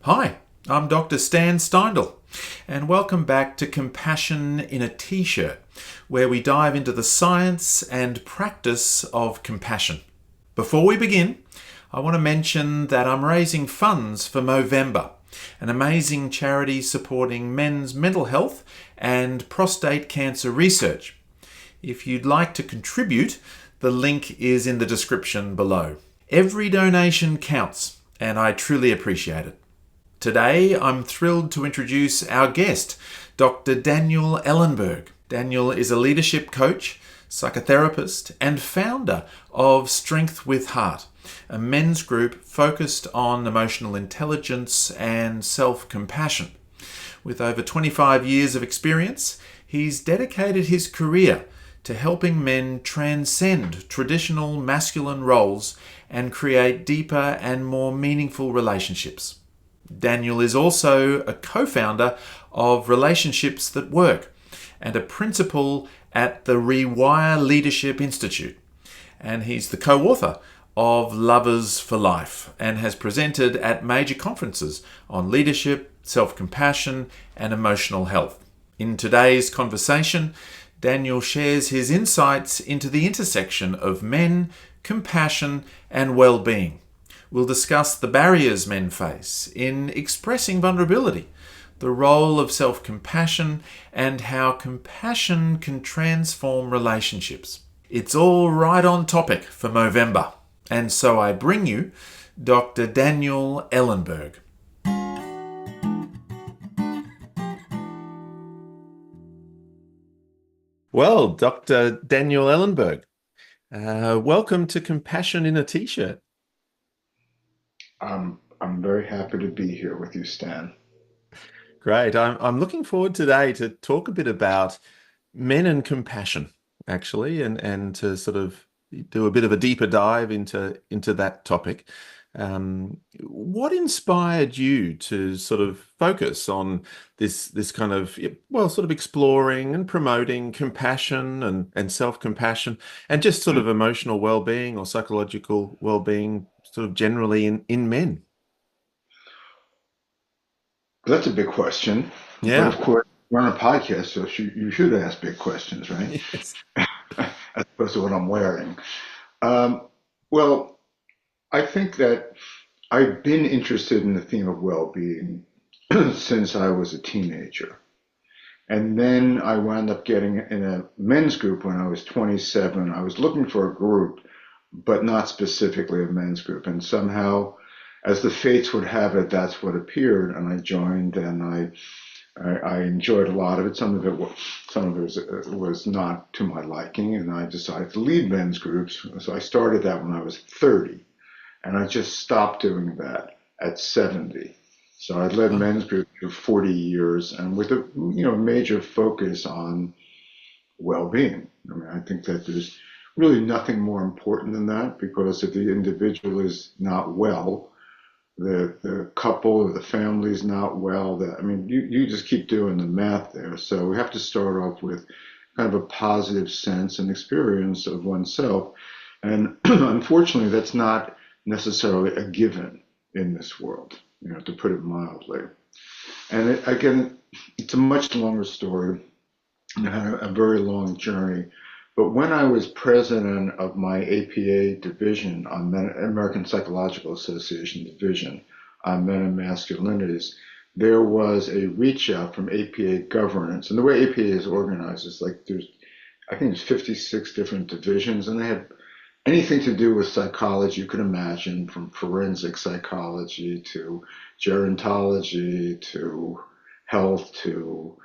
Hi, I'm Dr. Stan Steindl, and welcome back to Compassion in a T-shirt, where we dive into the science and practice of compassion. Before we begin, I want to mention that I'm raising funds for Movember, an amazing charity supporting men's mental health and prostate cancer research. If you'd like to contribute, the link is in the description below. Every donation counts, and I truly appreciate it. Today, I'm thrilled to introduce our guest, Dr. Daniel Ellenberg. Daniel is a leadership coach, psychotherapist, and founder of Strength with Heart, a men's group focused on emotional intelligence and self-compassion. With over 25 years of experience, he's dedicated his career to helping men transcend traditional masculine roles and create deeper and more meaningful relationships. Daniel is also a co-founder of Relationships That Work and a principal at the Rewire Leadership Institute. And he's the co-author of Lovers for Life and has presented at major conferences on leadership, self-compassion, and emotional health. In today's conversation, Daniel shares his insights into the intersection of men, compassion, and well-being. We'll discuss the barriers men face in expressing vulnerability, the role of self-compassion, and how compassion can transform relationships. It's all right on topic for Movember, and so I bring you Dr. Daniel Ellenberg. Well, Dr. Daniel Ellenberg, welcome to Compassion in a T-shirt. I'm very happy to be here with you, Stan. Great. I'm looking forward today to talk a bit about men and compassion, actually, and to sort of do a bit of a deeper dive into that topic. What inspired you to sort of focus on this kind of, well, sort of exploring and promoting compassion and self-compassion and just sort of emotional well-being or psychological well-being sort of generally in men? That's a big question, but of Yeah. course, we're on a podcast, so you should ask big questions, right? Yes. As opposed to what I'm wearing. Um, well, I think that I've been interested in the theme of well-being since I was a teenager. And then I wound up getting in a men's group when I was 27. I was looking for a group, but not specifically a men's group. And somehow, as the fates would have it, that's what appeared. And I joined, and I enjoyed a lot of it. Some of it was not to my liking, and I decided to lead men's groups. So I started that when I was 30, and I just stopped doing that at 70. So I led Oh, men's groups for 40 years, and with a major focus on well-being. I mean, I think that there's really nothing more important than that, because if the individual is not well, the couple or the family is not well, that I mean, you just keep doing the math there. So we have to start off with kind of a positive sense and experience of oneself. And unfortunately, that's not necessarily a given in this world, to put it mildly. And again, it's a much longer story. I had a very long journey. But when I was president of my APA division on American Psychological Association division on men and masculinities, there was a reach out from APA governance. And the way APA is organized is like I think there's 56 different divisions, and they have anything to do with psychology you could imagine, from forensic psychology to gerontology to health to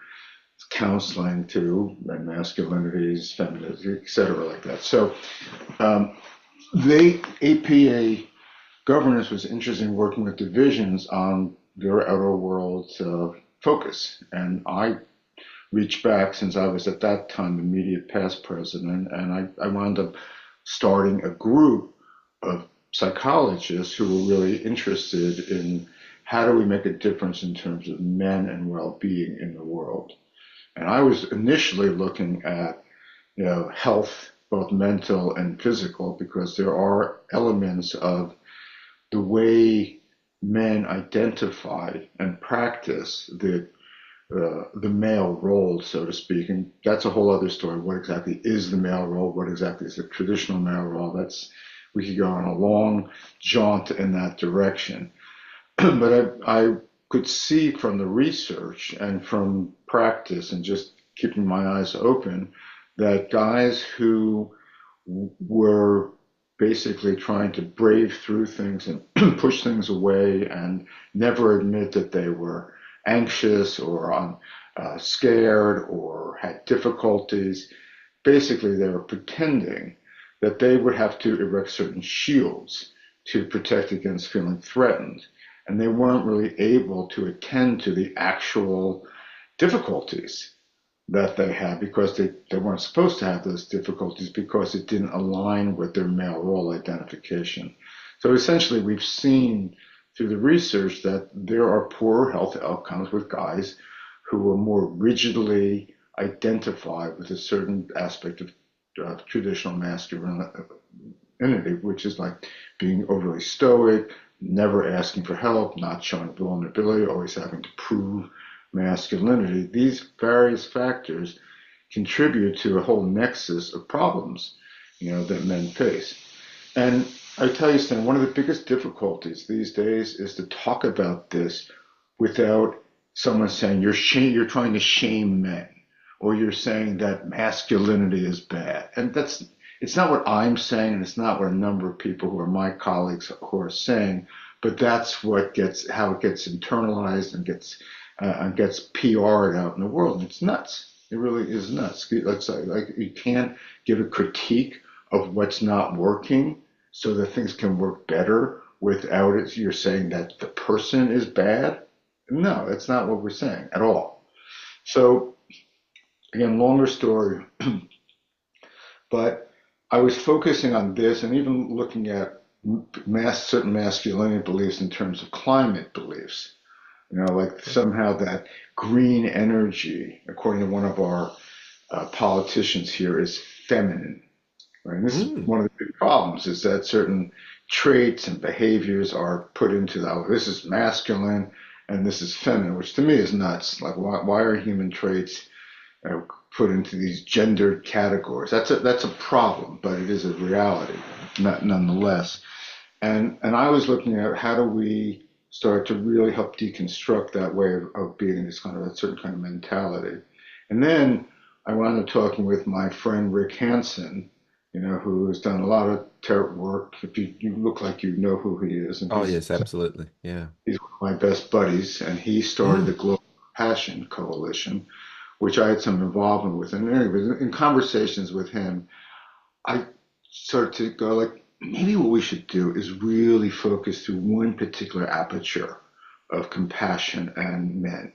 counseling to masculinities, femininities, etc., like that. So they APA governance was interested in working with divisions on their outer world focus, and I reached back, since I was at that time immediate past president, and I wound up starting a group of psychologists who were really interested in how do we make a difference in terms of men and well-being in the world. And I was initially looking at, health, both mental and physical, because there are elements of the way men identify and practice the male role, so to speak, and that's a whole other story. What exactly is the male role? What exactly is the traditional male role? We could go on a long jaunt in that direction. But I could see from the research and from practice and just keeping my eyes open that guys who were basically trying to brave through things and push things away and never admit that they were anxious or scared or had difficulties. Basically, they were pretending that they would have to erect certain shields to protect against feeling threatened. And they weren't really able to attend to the actual difficulties that they had because they weren't supposed to have those difficulties because it didn't align with their male role identification. So essentially, we've seen through the research that there are poorer health outcomes with guys who are more rigidly identified with a certain aspect of traditional masculinity, which is like being overly stoic, never asking for help, not showing vulnerability, always having to prove masculinity. These various factors contribute to a whole nexus of problems, that men face. And I tell you, Stan, one of the biggest difficulties these days is to talk about this without someone saying you're trying to shame men, or you're saying that masculinity is bad. And it's not what I'm saying, and it's not what a number of people who are my colleagues who are saying, but that's how it gets internalized and gets PR'd out in the world. And it's nuts. It really is nuts. Like you can't give a critique of what's not working so that things can work better without it. You're saying that the person is bad. No, that's not what we're saying at all. So again, longer story, but I was focusing on this and even looking at certain masculinity beliefs in terms of climate beliefs. Like somehow that green energy, according to one of our politicians here, is feminine. Right? And this is one of the big problems, is that certain traits and behaviors are put into this is masculine and this is feminine, which to me is nuts. Like, why are human traits put into these gendered categories? That's a problem, but it is a reality, nonetheless. And I was looking at how do we start to really help deconstruct that way of being this kind of a certain kind of mentality. And then I wound up talking with my friend Rick Hansen, who has done a lot of work. If you look like you know who he is, and Oh, yes, absolutely. Yeah. he's one of my best buddies, and he started the Global Compassion Coalition, which I had some involvement with. And anyway, in conversations with him, I started to go like, maybe what we should do is really focus through one particular aperture of compassion and men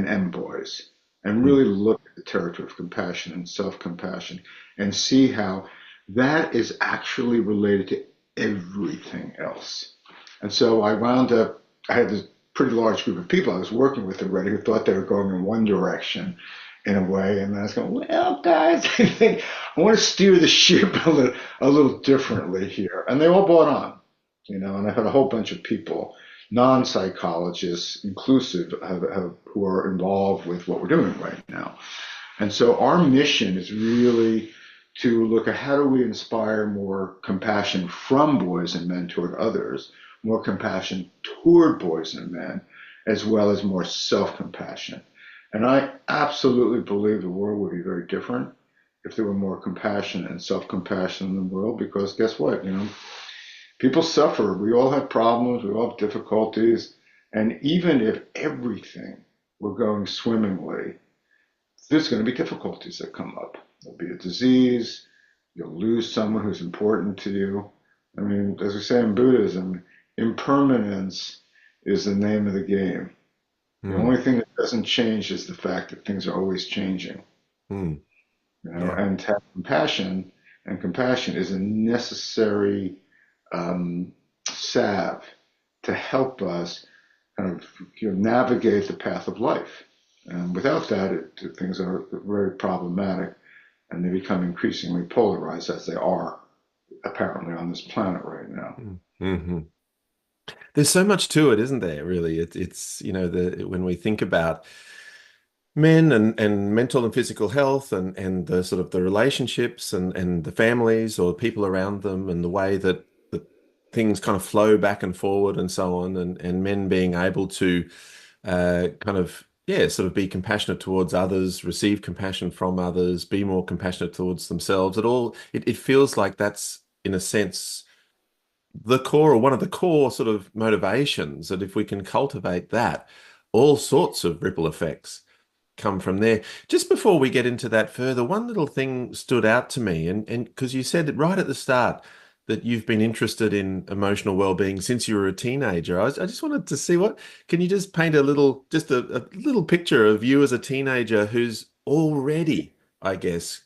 and boys, and Mm. really look at the territory of compassion and self-compassion and see how that is actually related to everything else. And so I had this pretty large group of people I was working with already who thought they were going in one direction in a way. And then I was going, well, guys, I think I want to steer the ship a little differently here. And they all bought on, and I've had a whole bunch of people, non-psychologists inclusive, who are involved with what we're doing right now. And so our mission is really to look at how do we inspire more compassion from boys and men toward others, more compassion toward boys and men, as well as more self-compassion. And I absolutely believe the world would be very different if there were more compassion and self-compassion in the world, because guess what? People suffer. We all have problems. We all have difficulties. And even if everything were going swimmingly, there's going to be difficulties that come up. There'll be a disease. You'll lose someone who's important to you. I mean, as we say in Buddhism, impermanence is the name of the game. The Mm. only thing that doesn't change is the fact that things are always changing. Mm. Yeah. And to have compassion, and compassion is a necessary salve to help us kind of navigate the path of life. And without that, things are very problematic, and they become increasingly polarized as they are apparently on this planet right now. Mm-hmm. There's so much to it, isn't there, really? It's, when we think about men and mental and physical health and the sort of the relationships and the families or people around them and the way that things kind of flow back and forward and so on and men being able to kind of sort of be compassionate towards others, receive compassion from others, be more compassionate towards themselves. It feels like that's in a sense the core or one of the core sort of motivations that if we can cultivate that, all sorts of ripple effects come from there. Just before we get into that further, one little thing stood out to me, and because you said it right at the start that you've been interested in emotional well-being since you were a teenager. I just wanted to see what can you just paint a little picture of you as a teenager who's already, I guess,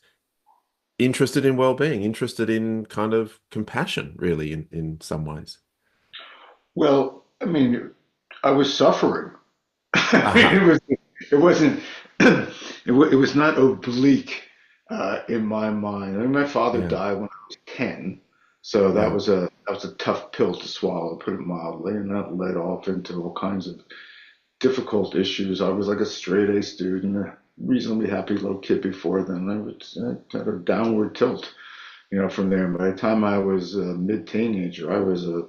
interested in well-being, interested in kind of compassion, really, in some ways. Well, I mean, I was suffering. I mean, Aha. it wasn't, it was not oblique in my mind. I mean, my father Yeah. died when I was 10, so Yeah. that was a tough pill to swallow, to put it mildly, and that led off into all kinds of difficult issues. I was like a straight A student, a reasonably happy little kid before then. I had a downward tilt, from there. By the time I was a mid-teenager, I was a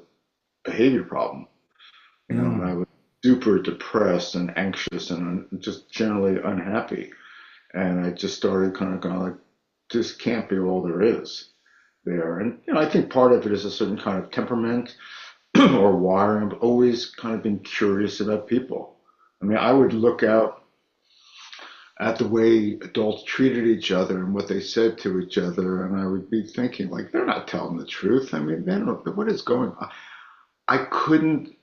behavior problem, and I Mm. was super depressed and anxious and just generally unhappy. And I just started kind of going like, this can't be all there is there. And I think part of it is a certain kind of temperament or wiring. I've always kind of been curious about people. I mean, I would look out at the way adults treated each other and what they said to each other, and I would be thinking like, they're not telling the truth. I mean, they don't, what is going on? I couldn't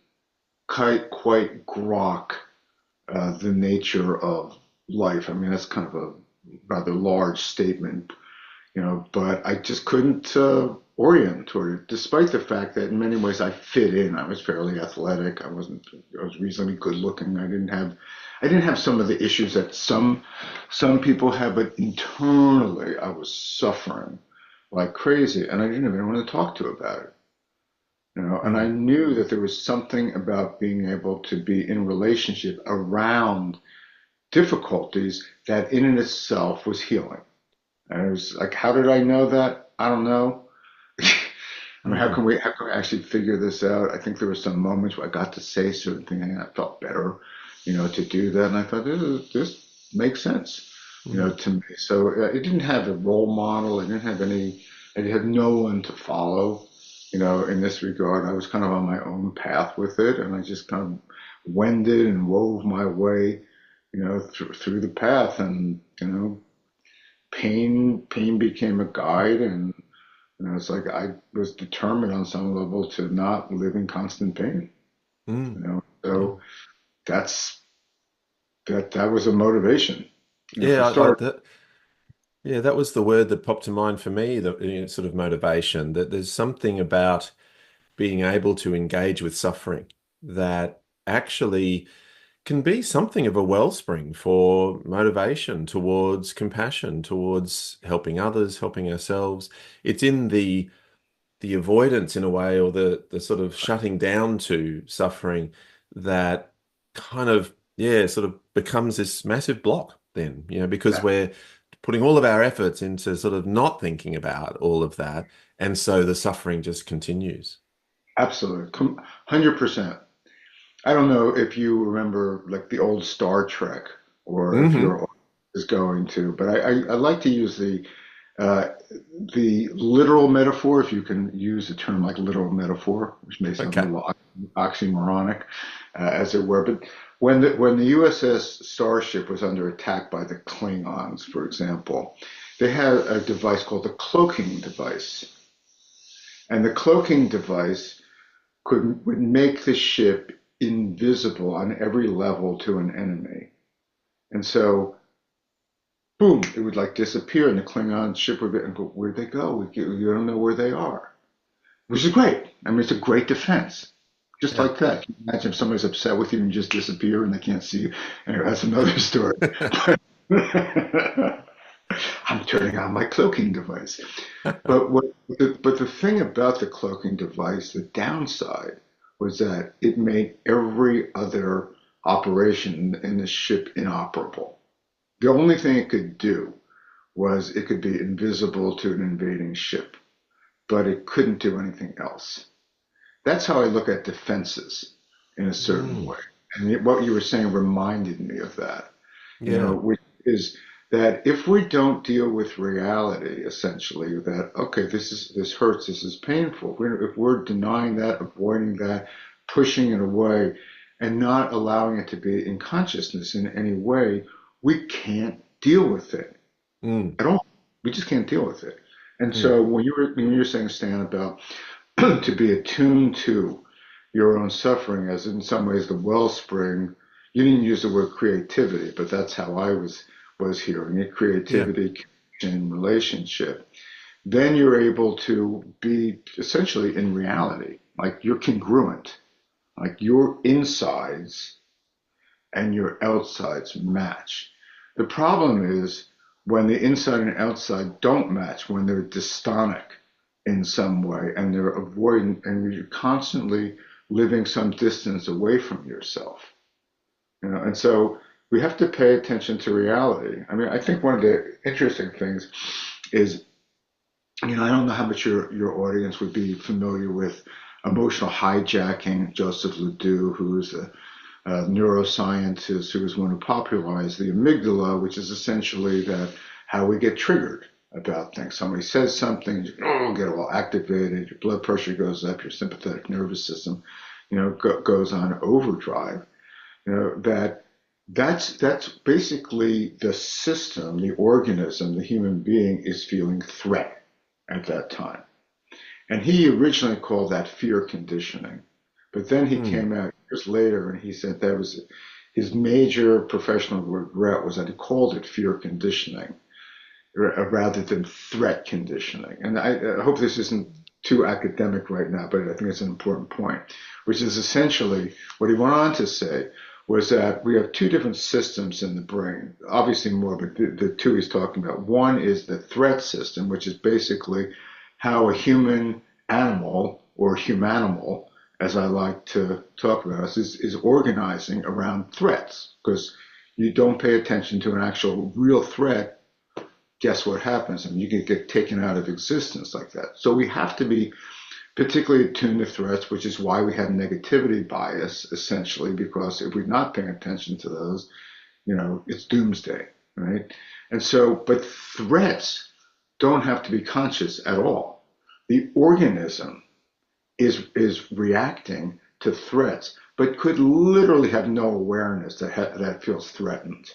quite grok the nature of life. I mean, that's kind of a rather large statement, but I just couldn't orient toward it, despite the fact that in many ways I fit in. I was fairly athletic. I was reasonably good looking. I didn't have some of the issues that some people have, but internally I was suffering like crazy, and I didn't even want to talk to about it. And I Mm. knew that there was something about being able to be in relationship around difficulties that in and itself was healing. And it was like, how did I know that? I don't know. I mean, Mm. how can we actually figure this out? I think there were some moments where I got to say certain things and I felt better, to do that. And I thought, this makes sense, Mm. to me. So it didn't have a role model. It didn't have it had no one to follow, in this regard. I was kind of on my own path with it. And I just kind of wended and wove my way, through the path. And, pain became a guide. And it's like I was determined on some level to not live in constant pain. Mm. So Mm. that was a motivation, Yeah, for start. that was the word that popped to mind for me, the sort of motivation, that there's something about being able to engage with suffering that actually can be something of a wellspring for motivation towards compassion, towards helping others, helping ourselves. It's in the avoidance in a way, or the sort of shutting down to suffering that kind of, sort of becomes this massive block then, because we're putting all of our efforts into sort of not thinking about all of that. And so the suffering just continues. Absolutely, 100%. I don't know if you remember like the old Star Trek, or if Hmm. your is going to, but I like to use uh, the literal metaphor, if you can use the term like literal metaphor, which may sound a Okay. little oxymoronic, as it were. But when the USS Starship was under attack by the Klingons, for example, they had a device called the cloaking device, and the cloaking device would make the ship invisible on every level to an enemy. And so, boom, it would like disappear, and the Klingon ship would be, and go, where'd they go? You don't know where they are, which is great. I mean, it's a great defense. Just Yeah. like that. Can you imagine if somebody's upset with you and you just disappear and they can't see you? Anyway, that's another story. I'm turning on my cloaking device. But the thing about the cloaking device, the downside was that it made every other operation in the ship inoperable. The only thing it could do was it could be invisible to an invading ship, but it couldn't do anything else. That's how I look at defenses in a certain Mm. way. And what you were saying reminded me of that, Yeah. which is that if we don't deal with reality, essentially, that, okay, this hurts, this is painful, if we're denying that, avoiding that, pushing it away, and not allowing it to be in consciousness in any way, we can't deal with it Mm. at all. We just can't deal with it. And Mm. so when you were saying, Stan, about to be attuned to your own suffering as in some ways the wellspring, you didn't use the word creativity, but that's how I was hearing it, Yeah. creativity, connection, relationship. Then you're able to be essentially in reality, like you're congruent, like your insides and your outsides match. The problem is when the inside and outside don't match, when they're dystonic in some way and they're avoidant and you're constantly living some distance away from yourself. And so we have to pay attention to reality. I mean, I think one of the interesting things is, I don't know how much your audience would be familiar with emotional hijacking. Joseph Ledoux, who's a neuroscientist who was one who popularized the amygdala, which is essentially that how we get triggered about things. Somebody says something, you get all activated, your blood pressure goes up, your sympathetic nervous system, goes on overdrive. That's basically the system, the organism, the human being is feeling threat at that time. And he originally called that fear conditioning. But then he Mm. came out years later and he said that was his major professional regret was that he called it fear conditioning rather than threat conditioning. And I hope this isn't too academic right now, but I think it's an important point, which is essentially what he went on to say was that we have two different systems in the brain, obviously more, but the two he's talking about. One is the threat system, which is basically how a human animal or humanimal, as I like to talk about us, is organizing around threats. Because you don't pay attention to an actual real threat, guess what happens? And you can get taken out of existence like that. So we have to be particularly attuned to threats, which is why we have negativity bias, essentially, because if we're not paying attention to those, it's doomsday, right? And so, but threats don't have to be conscious at all. The organism is reacting to threats, but could literally have no awareness that feels threatened.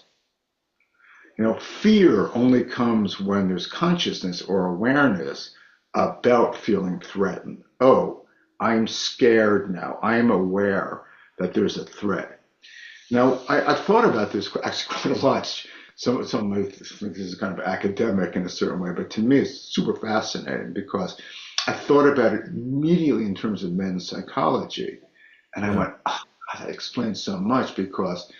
Fear only comes when there's consciousness or awareness about feeling threatened. Oh, I'm scared now. I'm aware that there's a threat. Now, I've thought about this actually quite a lot. Some might think this is kind of academic in a certain way, but to me it's super fascinating because I thought about it immediately in terms of men's psychology. And I Yeah. went, oh, God, that explains so much because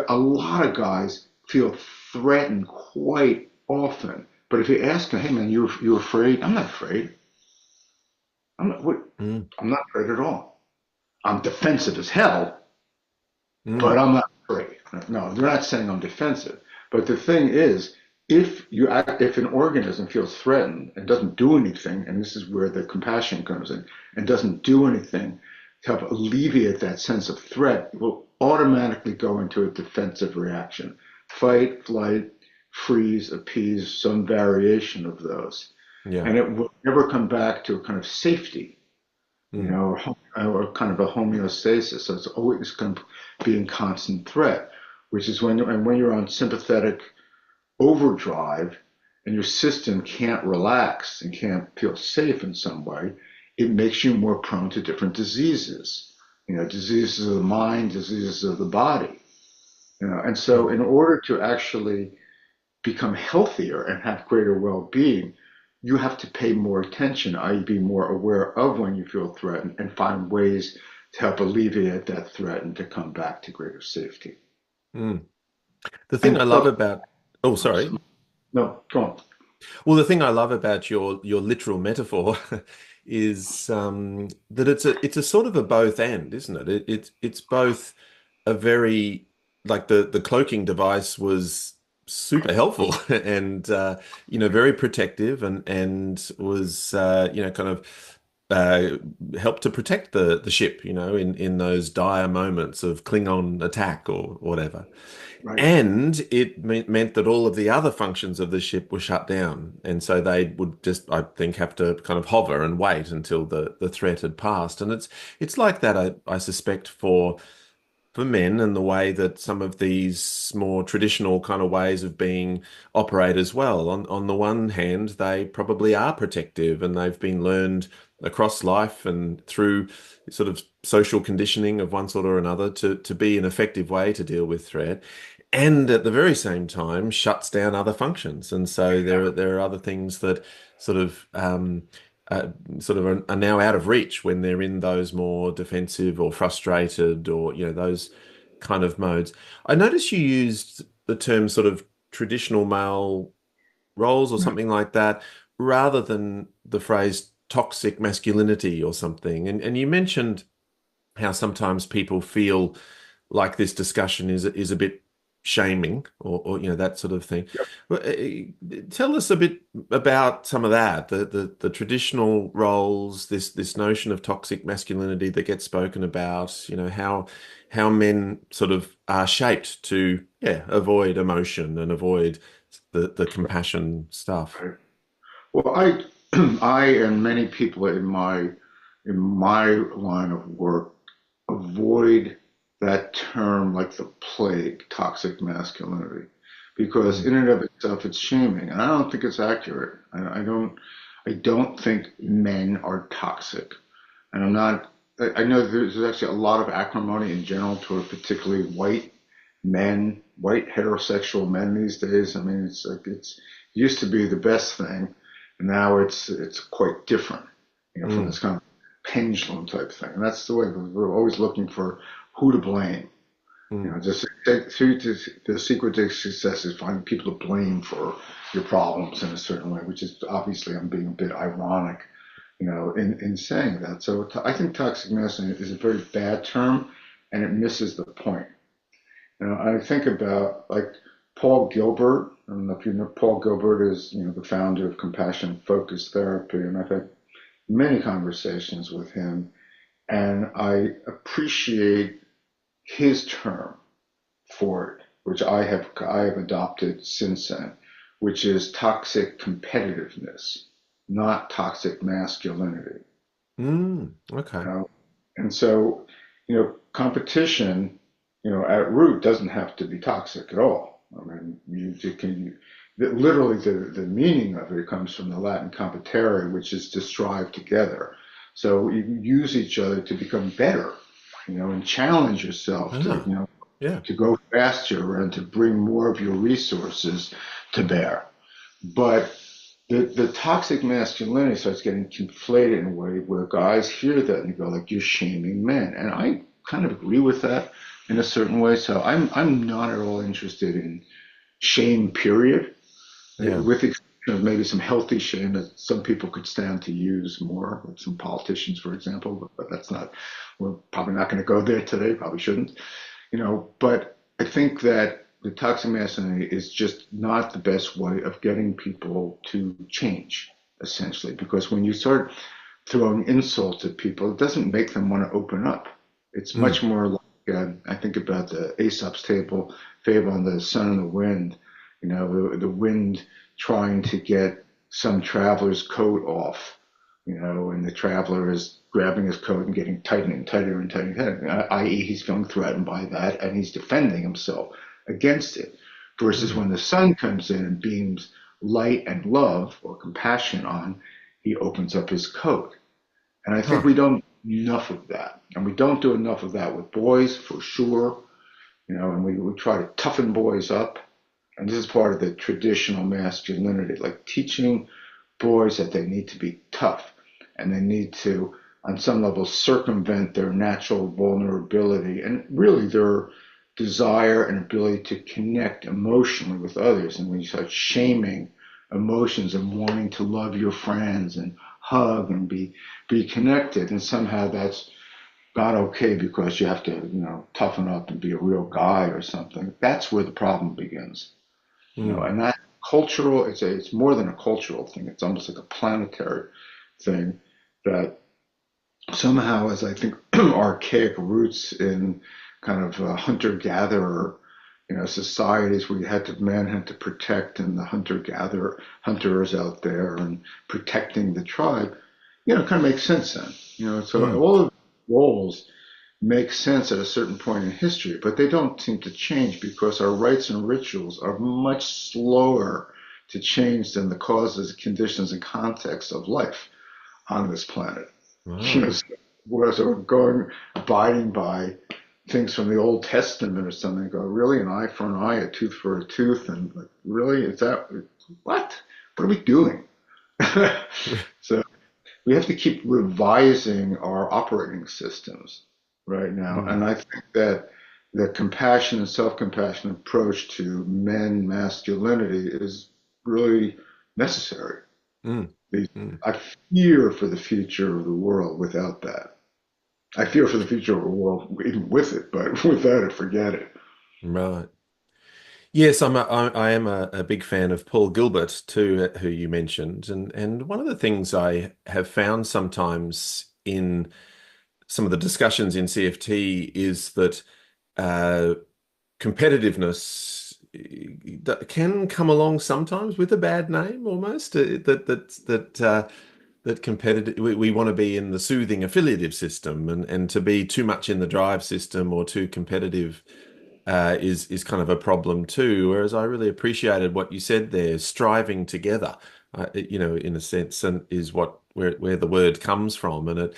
a lot of guys feel threatened quite often. But if you ask them, hey man, you afraid? I'm not afraid. I'm not, what, Mm. I'm not afraid at all. I'm defensive as hell, Mm. but I'm not afraid. No, they're not saying I'm defensive. But the thing is, if an organism feels threatened and doesn't do anything, and this is where the compassion comes in, and doesn't do anything to help alleviate that sense of threat, it will automatically go into a defensive reaction. Fight, flight, freeze, appease, some variation of those. Yeah. And it will never come back to a kind of safety, Mm. or kind of a homeostasis. So it's always going to be in constant threat, which is when you're on sympathetic overdrive and your system can't relax and can't feel safe in some way, it makes you more prone to different diseases, diseases of the mind, diseases of the body. And so Mm. in order to actually become healthier and have greater well-being, you have to pay more attention, i.e. be more aware of when you feel threatened and find ways to help alleviate that threat and to come back to greater safety. Mm. The thing And I love about, oh, sorry. no, go on. Well, the thing I love about your literal metaphor is that it's a sort of a both and, isn't it? It's both a very like the cloaking device was super helpful and very protective and was kind of helped to protect the ship, in those dire moments of Klingon attack or whatever. Right. And it meant that all of the other functions of the ship were shut down. And so they would just, I think, have to kind of hover and wait until the threat had passed. And it's like that, I suspect, for men, and the way that some of these more traditional kind of ways of being operate as well. On the one hand, they probably are protective and they've been learned across life and through sort of social conditioning of one sort or another to be an effective way to deal with threat. And at the very same time, shuts down other functions. And so there are other things that sort of are now out of reach when they're in those more defensive or frustrated or those kind of modes. I noticed you used the term sort of traditional male roles or something like that rather than the phrase toxic masculinity or something. And you mentioned how sometimes people feel like this discussion is a bit shaming or that sort of thing. Well, tell us a bit about some of that, the traditional roles, this notion of toxic masculinity that gets spoken about, how men sort of are shaped to avoid emotion and avoid the compassion stuff. Right. Well, I and many people in my line of work avoid that term like the plague, toxic masculinity, because in and of itself it's shaming, and I don't think it's accurate. I don't think men are toxic, and I'm not. I know there's actually a lot of acrimony in general toward particularly white men, white heterosexual men these days. I mean, it's like it used to be the best thing, and now it's quite different, from Mm, this kind of pendulum type thing. And that's the way we're always looking for who to blame. mm, Just the secret to success is finding people to blame for your problems in a certain way, which is obviously I'm being a bit ironic, in saying that. So I think toxic masculinity is a very bad term, and it misses the point. I think about like Paul Gilbert. I don't know if you know Paul Gilbert is the founder of compassion focused therapy, and I've had many conversations with him, and I appreciate his term for it, which I have adopted since then, which is toxic competitiveness, not toxic masculinity. okay. You know? And so, competition, at root doesn't have to be toxic at all. I mean, literally the meaning of it comes from the Latin competere, which is to strive together. So you use each other to become better, and challenge yourself to, Ah, yeah. to go faster and to bring more of your resources to bear. But the toxic masculinity starts getting conflated in a way where guys hear that and go like, "You're shaming men," and I kind of agree with that in a certain way. So I'm not at all interested in shame. Period. Yeah. With the exception of maybe some healthy shame that some people could stand to use more, like some politicians, for example. But that's not. We're probably not going to go there today. Probably shouldn't. But I think that the toxic masculinity is just not the best way of getting people to change, essentially, because when you start throwing insults at people, it doesn't make them want to open up. It's Mm. much more like I think about the Aesop's fable on the sun and the wind. The wind trying to get some traveler's coat off, and the traveler is grabbing his coat and getting tighter and tighter and tighter and tighter, i.e., he's feeling threatened by that and he's defending himself against it. Versus Mm. when the sun comes in and beams light and love or compassion on, he opens up his coat. And I think Huh. we don't do enough of that. And we don't do enough of that with boys for sure, and we try to toughen boys up. And this is part of the traditional masculinity, like teaching boys that they need to be tough and they need to, on some level, circumvent their natural vulnerability and really their desire and ability to connect emotionally with others. And when you start shaming emotions and wanting to love your friends and hug and be connected. And somehow that's not okay because you have to, toughen up and be a real guy or something. That's where the problem begins. Mm. And that cultural, it's more than a cultural thing. It's almost like a planetary thing that somehow has, I think, archaic roots in kind of hunter-gatherer, societies where you had to manhunt to protect, and the hunter-gatherer hunters out there and protecting the tribe, kind of makes sense then. So Mm. all of the roles make sense at a certain point in history, but they don't seem to change because our rites and rituals are much slower to change than the causes, conditions, and context of life on this planet. Right. So we're going abiding by things from the Old Testament or something. Go, really, an eye for an eye, a tooth for a tooth, and like, really, is that what? What are we doing? So we have to keep revising our operating systems right now. Mm. And I think that the compassion and self-compassion approach to men masculinity is really necessary. Mm. Mm. I fear for the future of the world without that. I fear for the future of the world even with it, but without it, forget it. Right. Yes, I am a big fan of Paul Gilbert too, who you mentioned, and one of the things I have found sometimes in some of the discussions in CFT is that uh, competitiveness that can come along sometimes with a bad name almost. That competitive we want to be in the soothing affiliative system, and to be too much in the drive system or too competitive is kind of a problem too. Whereas I really appreciated what you said there, striving together, in a sense, and is where the word comes from. And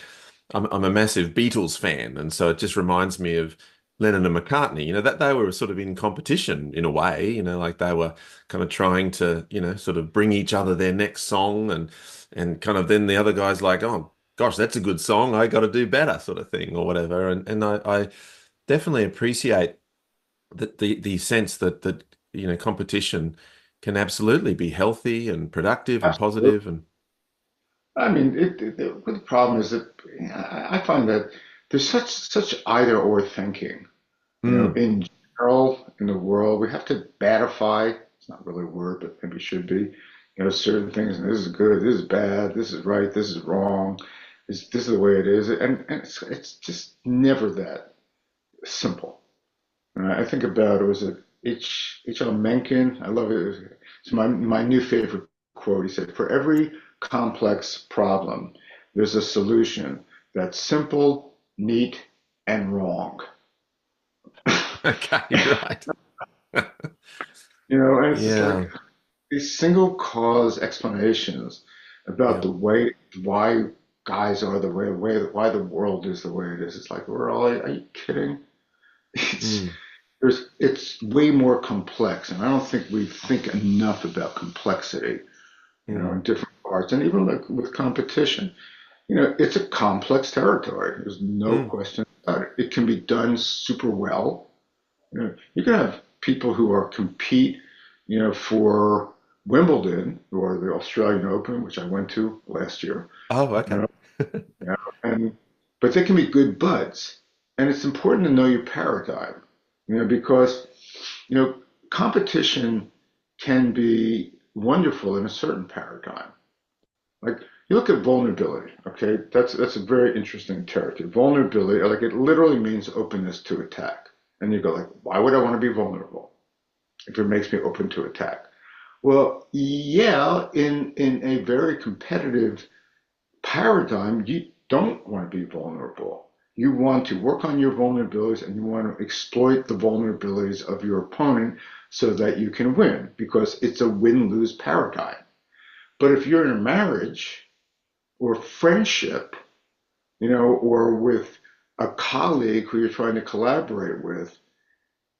I'm a massive Beatles fan, and so it just reminds me of Lennon and McCartney. That they were sort of in competition in a way. Like they were kind of trying to, sort of bring each other their next song, and kind of then the other guy's like, oh gosh, that's a good song. I got to do better, sort of thing, or whatever. And I definitely appreciate the sense that competition can absolutely be healthy and productive and Absolutely. positive and I mean, the problem is that I find that there's such either or thinking. mm, In general, in the world, we have to batify. It's not really a word, but maybe it should be. Certain things. And this is good. This is bad. This is right. This is wrong. This is the way it is, and it's just never that simple. I think about it was a H.L. Mencken. I love it. It's my new favorite quote. He said, "For every complex problem, there's a solution that's simple, neat, and wrong." okay, right. And it's just like Yeah, these single cause explanations about yeah. the way why guys are the way why the world is the way it is. It's like we're all. Are you kidding? It's Mm, it's way more complex, and I don't think we think enough about complexity. mm, In different parts, and even like with competition, it's a complex territory. There's no mm. question about it. It can be done super well. You can have people who are compete, for Wimbledon or the Australian Open, which I went to last year. Oh, You okay. know, and but they can be good buds, and it's important to know your paradigm. Because you know competition can be wonderful in a certain paradigm. Like you look at vulnerability, okay? That's a very interesting territory. Vulnerability, like it literally means openness to attack. And you go like, why would I want to be vulnerable if it makes me open to attack? Well, yeah, in a very competitive paradigm, you don't want to be vulnerable. You want to work on your vulnerabilities and you want to exploit the vulnerabilities of your opponent so that you can win because it's a win-lose paradigm. But if you're in a marriage or friendship, or with a colleague who you're trying to collaborate with,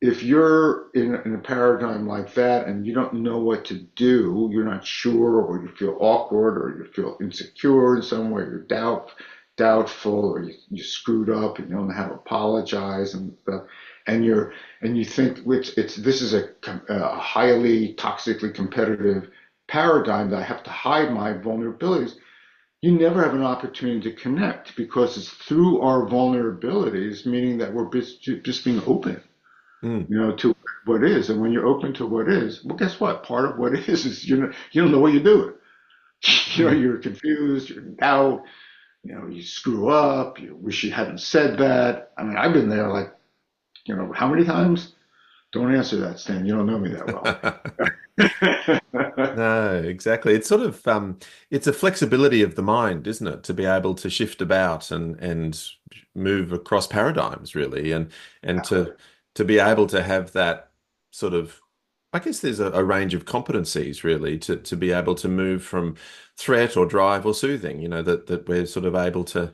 if you're in a paradigm like that and you don't know what to do, you're not sure, or you feel awkward, or you feel insecure in some way, you're doubtful, or you screwed up and you don't know how to apologize and stuff, and you think this is a highly toxically competitive paradigm that I have to hide my vulnerabilities. you never have an opportunity to connect because it's through our vulnerabilities, meaning that we're just being open, Mm. to what is. And when you're open to what is, well, guess what? Part of what is you don't know what you're doing. Mm. You're confused, you're in doubt, you screw up, you wish you hadn't said that. I mean, I've been there like, how many times? Don't answer that, Stan. You don't know me that well. No, exactly. It's sort of it's a flexibility of the mind, isn't it? To be able to shift about and move across paradigms, really, and to be able to have that sort of, I guess there's a range of competencies really to be able to move from threat or drive or soothing, that we're sort of able to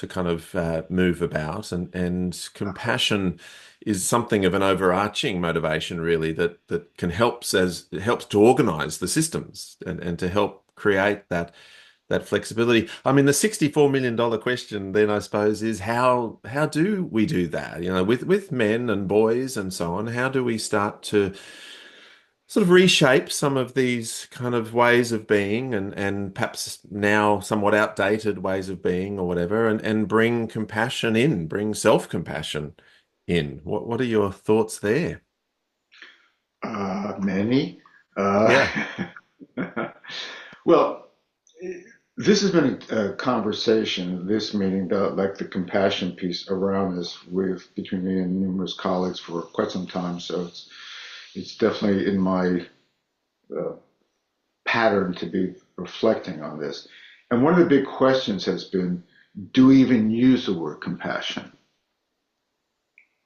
kind of move about, and compassion is something of an overarching motivation, really, that can it helps to organize the systems and to help create that flexibility. I mean, the $64 million question then, I suppose, is how do we do that? With men and boys and so on, how do we start to sort of reshape some of these kind of ways of being and perhaps now somewhat outdated ways of being or whatever, and bring compassion in, bring self-compassion in. What are your thoughts there? Many. Yeah. Uh, well, this has been a conversation, this meeting, like the compassion piece around this between me and numerous colleagues for quite some time. So it's definitely in my uh, pattern to be reflecting on this. And one of the big questions has been, do we even use the word compassion?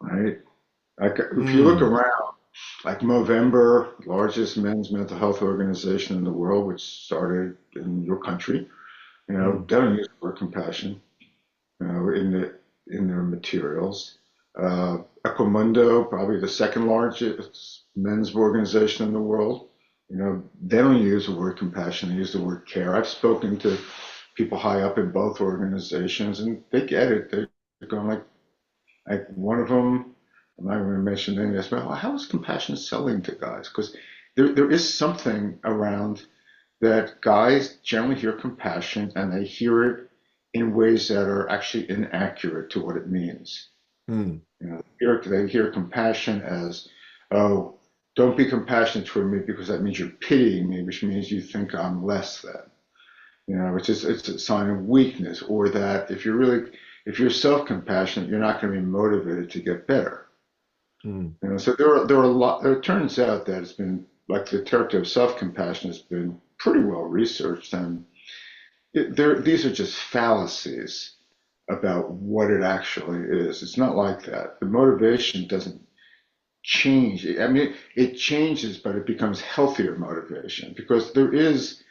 Right? Like if you look Mm. around, like Movember, largest men's mental health organization in the world, which started in your country, Mm. they don't use the word compassion, in their materials. Equimundo, probably the second largest men's organization in the world, they don't use the word compassion, they use the word care. I've spoken to people high up in both organizations and they get it. They're going like one of them, I'm not going to mention any of this, but how is compassion selling to guys? Because there is something around that guys generally hear compassion and they hear it in ways that are actually inaccurate to what it means. Mm. They hear compassion as, oh, don't be compassionate toward me because that means you're pitying me, which means you think I'm less than. It's a sign of weakness, or that if you're self-compassionate, you're not going to be motivated to get better. Mm. So there are a lot. It turns out that it's been like the character of self-compassion has been pretty well researched, and these are just fallacies about what it actually is. It's not like that. The motivation doesn't change. I mean, it changes, but it becomes healthier motivation because there is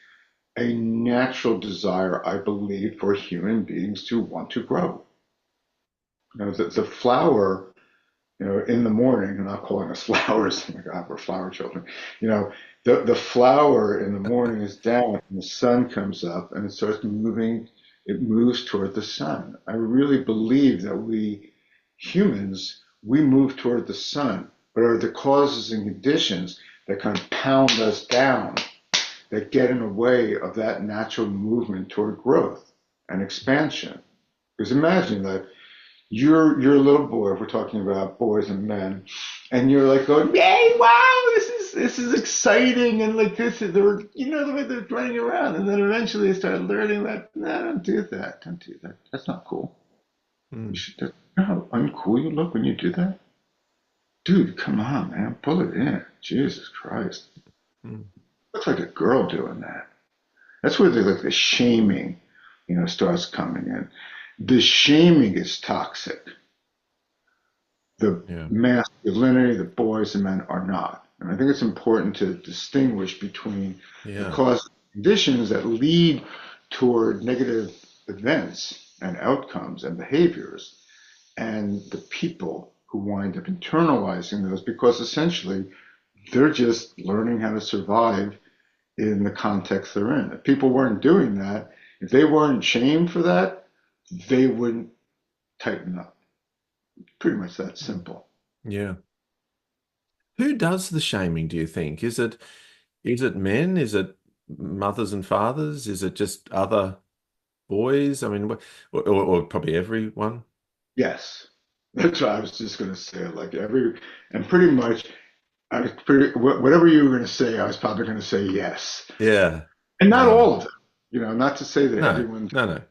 a natural desire, I believe, for human beings to want to grow. The flower, in the morning, and not calling us flowers. Oh my God, we're flower children. You know, the flower in the morning is down, and the sun comes up, and it starts moving. It moves toward the sun. I really believe that we humans we move toward the sun, but are the causes and conditions that kind of pound us down, that get in the way of that natural movement toward growth and expansion. Because imagine that you're a little boy, if we're talking about boys and men, and you're like going, "Yay, wow, this is exciting," and like this is they're the way they're running around, and then eventually they start learning that, no, don't do that, that's not cool. You Mm. should, you know how uncool you look when you do that, dude. Come on, man, pull it in. Jesus Christ, Mm. looks like a girl doing that. That's where the shaming, starts coming in. The shaming is toxic. The Yeah. masculinity, the boys and men are not. And I think it's important to distinguish between the Yeah. cause conditions that lead toward negative events and outcomes and behaviors and the people who wind up internalizing those because essentially they're just learning how to survive in the context they're in. If people weren't doing that, if they weren't shamed for that, they wouldn't tighten up. Pretty much that Mm. simple. Yeah. Who does the shaming, do you think? Is it men? Is it mothers and fathers? Is it just other boys? I mean, or probably everyone. Yes. That's what I was just going to say. Like and pretty much, whatever you were going to say, I was probably going to say yes. Yeah. And not Yeah. all of them, not to say that No, everyone, no, no.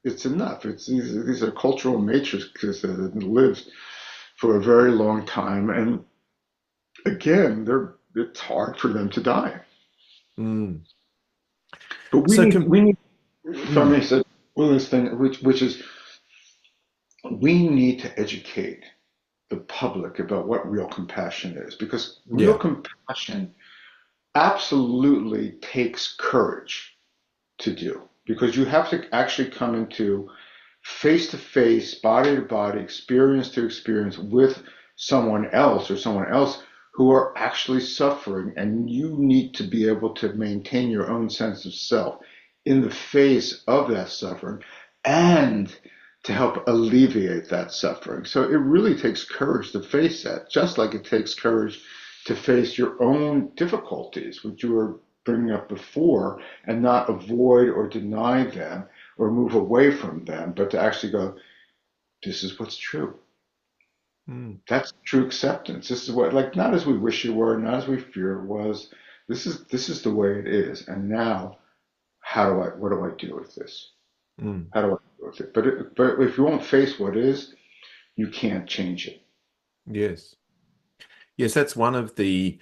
it's enough. These are cultural matrices that have lived for a very long time. And again, it's hard for them to die. Mm. But So, we need, if I may mm, say, one of those things, which is we need to educate the public about what real compassion is, because real yeah, compassion absolutely takes courage to do, because you have to actually come into face to face, body to body, experience to experience with someone else who are actually suffering, and you need to be able to maintain your own sense of self in the face of that suffering and to help alleviate that suffering. So it really takes courage to face that, just like it takes courage to face your own difficulties, which you were bringing up before, and not avoid or deny them or move away from them, but to actually go, this is what's true. mm, That's true acceptance. This is what, like, not as we wish it were, not as we fear it was. This is the way it is. And now, what do I do with this? mm. How do I deal with it? But if you won't face what is, you can't change it. Yes. Yes, that's one of the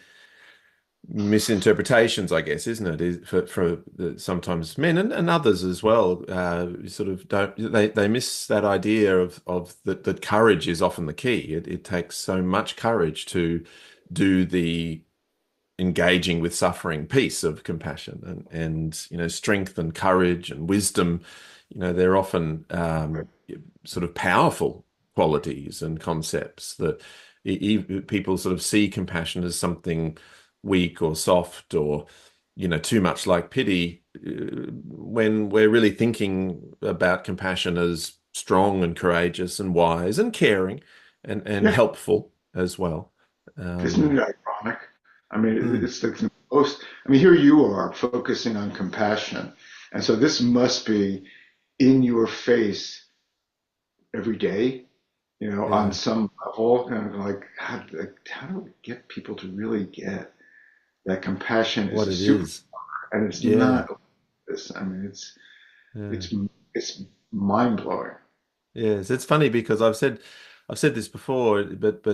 misinterpretations, I guess, isn't it? Is for sometimes men and others as well, sort of don't they miss that idea of that courage is often the key. It takes so much courage to do the engaging with suffering piece of compassion and strength and courage and wisdom. They're often sort of powerful qualities and concepts that people sort of see compassion as something weak or soft or too much like pity, when we're really thinking about compassion as strong and courageous and wise and caring and Yeah, helpful as well. isn't Um, it ironic? I mean, mm, it's like the most. I mean, here you are focusing on compassion, and so this must be in your face every day, on yeah, some level, and how do we get people to really get that compassion is what a it super, is. and it's Yeah, not this. I mean, yeah. it's it's mind blowing. Yes, it's funny because I've said this before, but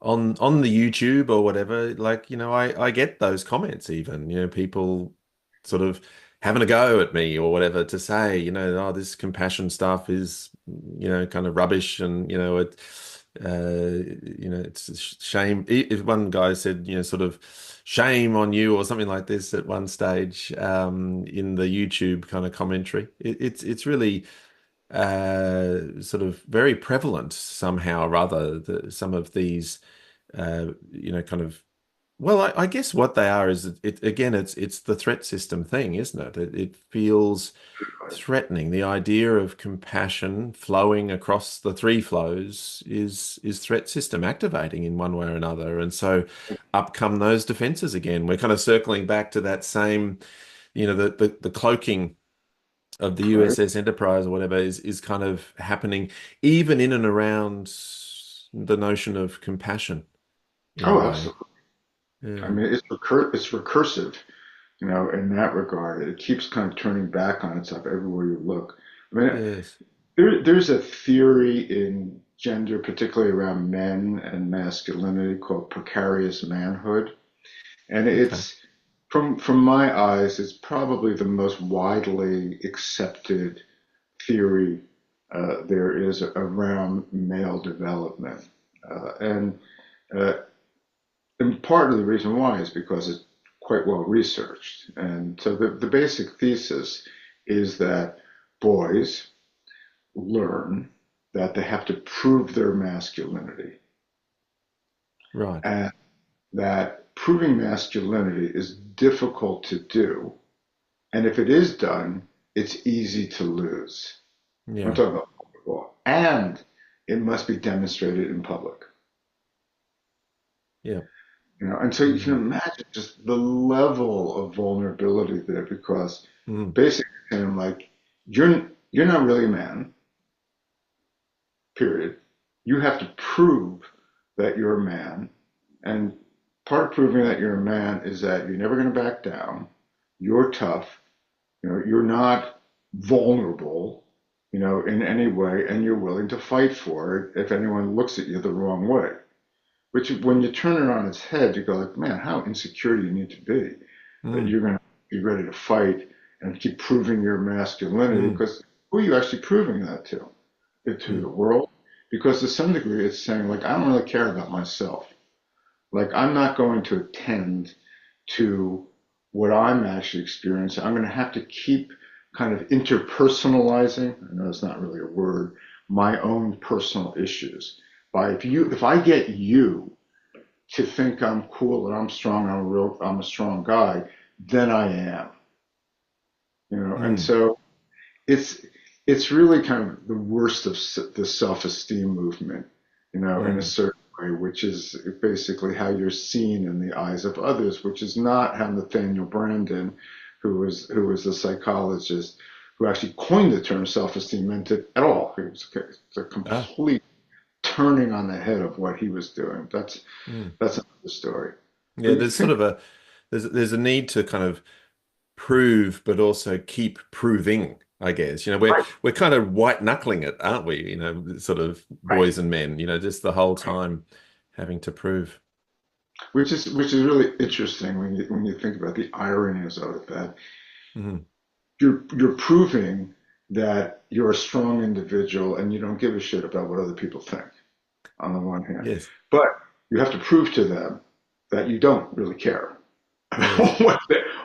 on the YouTube or whatever, like, I get those comments even, people sort of having a go at me or whatever to say, oh, this compassion stuff is, kind of rubbish and, it's a shame. If one guy said, sort of shame on you or something like this at one stage, in the YouTube kind of commentary, it's really sort of very prevalent somehow or other, some of these, kind of, well, I guess what they are is again, it's the threat system thing, isn't it? It feels threatening. The idea of compassion flowing across the three flows is threat system activating in one way or another. And so up come those defenses again. We're kind of circling back to that same, the cloaking of the Right? USS Enterprise or whatever is kind of happening even in and around the notion of compassion in a Oh, way. absolutely. I Yeah. mean, it's recursive, in that regard. It keeps kind of turning back on itself everywhere you look. I mean, Yes. there's a theory in gender, particularly around men and masculinity, called precarious manhood. And Okay. it's from my eyes, it's probably the most widely accepted theory there is around male development. And uh, and part of the reason why is because it's quite well researched. And so the basic thesis is that boys learn that they have to prove their masculinity, Right. and that proving masculinity is difficult to do. And if it is done, it's easy to lose. I'm Yeah. talking about football. And it must be demonstrated in public. Yeah. And so you can Mm. imagine just the level of vulnerability there, because Mm. basically saying, like, you're not really a man, period. You have to prove that you're a man. And part of proving that you're a man is that you're never going to back down. You're tough. You're not vulnerable, in any way, and you're willing to fight for it if anyone looks at you the wrong way. Which, when you turn it on its head, you go like, man, how insecure do you need to be that Mm, you're going to be ready to fight and keep proving your masculinity? mm, Because who are you actually proving that to? To the mm, world? Because to some degree, it's saying like, I don't really care about myself. Like, I'm not going to attend to what I'm actually experiencing. I'm going to have to keep kind of interpersonalizing. I know it's not really a word. My own personal issues. If I get you to think I'm cool and I'm strong, I'm a strong guy, then I am. And mm, so it's it's really kind of the worst of the self-esteem movement, in a mm. certain way, which is basically how you're seen in the eyes of others, which is not how Nathaniel Branden, who was a psychologist who actually coined the term self-esteem, meant it at all. It was a Ah, complete turning on the head of what he was doing. mm. That's another story. But Yeah, you there's sort think, of a there's a need to kind of prove, but also keep proving, I guess. right, We're kind of white knuckling it, aren't we? Sort of right. boys and men, just the whole time having to prove. Which is really interesting when you think about the ironies of it, that Mm. you're proving that you're a strong individual and you don't give a shit about what other people think, on the one hand, Yes, but you have to prove to them that you don't really care yes,